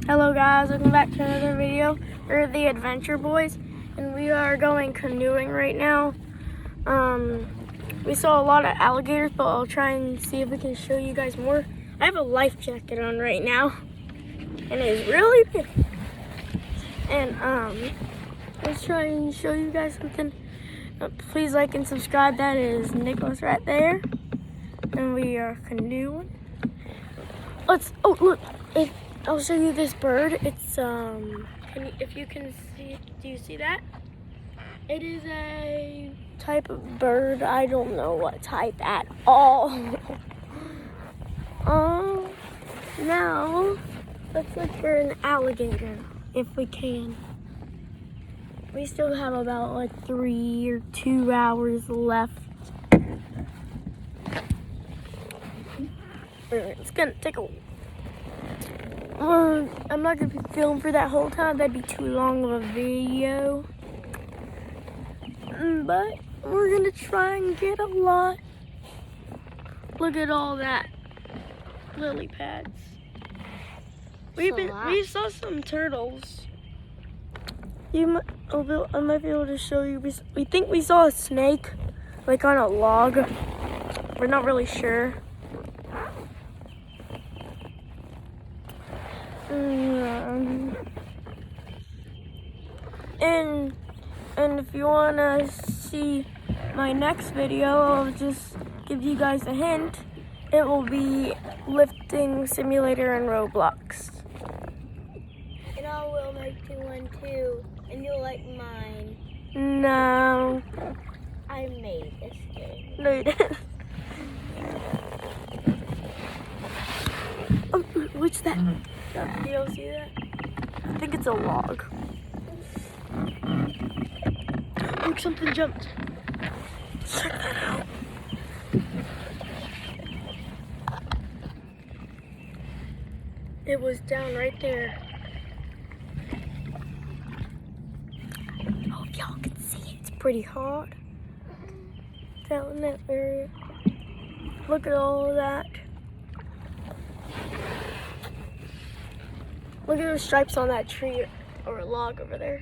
Hello guys, welcome back to another video. We're the Adventure Boys and we are going canoeing right now. We saw a lot of alligators, but I'll try and see if we can show you guys more. I have a life jacket on right now and it is really big. And let's try and show you guys something. Please like and subscribe. That is Nicholas right there. And we are canoeing. Oh look, I'll show you this bird. It's if you can see, do you see that? It is a type of bird. I don't know what type at all. Now let's look for an alligator if we can. We still have about like 3 or 2 hours left. It's gonna take a I'm not gonna be filming for that whole time. That'd be too long of a video. But we're gonna try and get a lot. Look at all that lily pads. We saw some turtles. I might be able to show you. We think we saw a snake, like on a log. We're not really sure. And if you want to see my next video, I'll just give you guys a hint. It will be lifting simulator and Roblox. And I will make you one too, and you'll like mine. No. I made this game. No, you didn't. Oh, what's that? You don't see that? I think it's a log. Look, something jumped. Check that out. It was down right there. Oh, if y'all can see it, it's pretty hot down in that area. Look at all of that. Look at those stripes on that tree or log over there.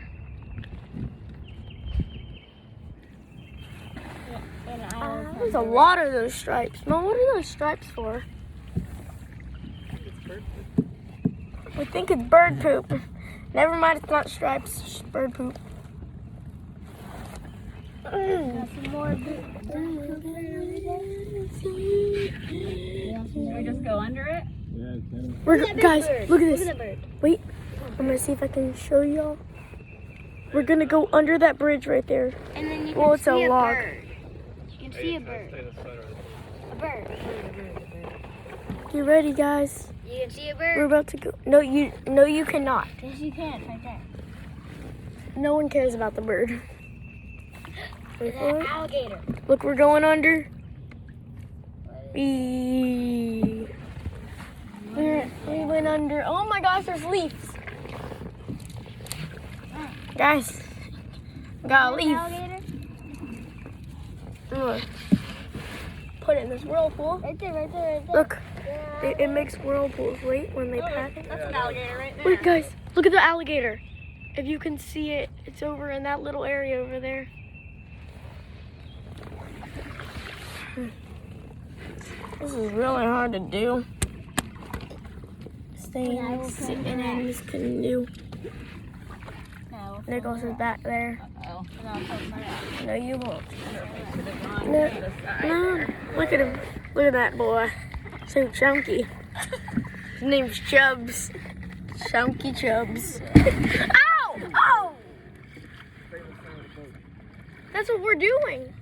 There's a lot of those stripes. Mom, what are those stripes for? We think it's bird poop. Never mind, it's not stripes, it's just bird poop. Got some more. Should we just go under it? Guys, look at this. Look at the bird. Wait, I'm gonna see if I can show y'all. We're gonna go under that bridge right there. And then you can Well, it's see a log. bird. You can see a bird. A bird. You ready, guys? You can see a We're bird. about to go. No, you cannot. Yes, you can. Right there. No one cares about the bird. Wait There's for an it. alligator. Look, we're going under. We went under. Oh my gosh, there's leaves. Guys, got a leaf. Alligator? Look. Put it in this whirlpool. Right there, right there, right there. Look, it makes whirlpools. Wait, when they pack it. That's an alligator right there. Wait, guys, look at the alligator. If you can see it, it's over in that little area over there. This is really hard to do. Sitting in this canoe. No. Nicholas is back there. Oh. No, you won't. No. Look at him. Look at that boy. So chunky. His name's Chubbs. Chunky Chubbs. Ow! Oh! That's what we're doing.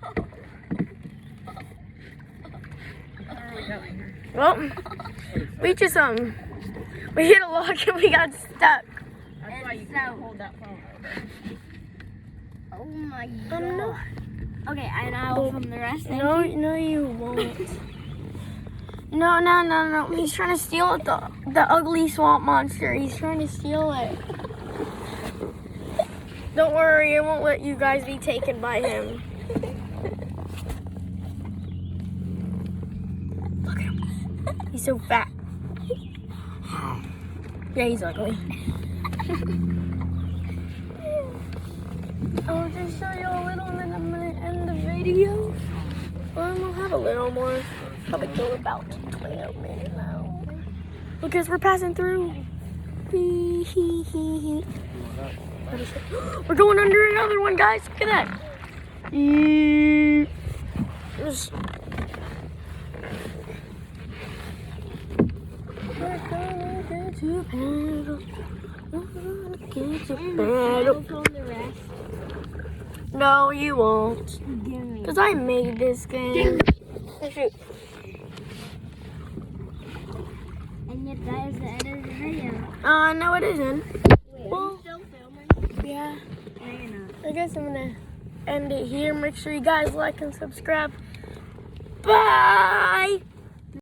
Well, we just we hit a log and we got stuck. That's why you can't hold that phone over. Oh my god. I'm not. Okay, and I'll film the rest. Thank No, you. no, you won't. No. He's trying to steal it. The ugly swamp monster. He's trying to steal it. Don't worry, I won't let you guys be taken by him. Look at him. He's so fat. Yeah, he's ugly. I'll just show you a little and then I'm gonna end the video. Well, we'll have a little more. Probably go about 12 minutes now. Because we're passing through. We're going under another one, guys. Look at that. Just... We're gonna get you better. We're gonna get you better. No, you won't. Because I made this game. Oh, shoot. And yet that is the end of the video. No, it isn't. Well, Still filming? yeah. No, you're not. I guess I'm going to end it here. Make sure you guys like and subscribe. Bye!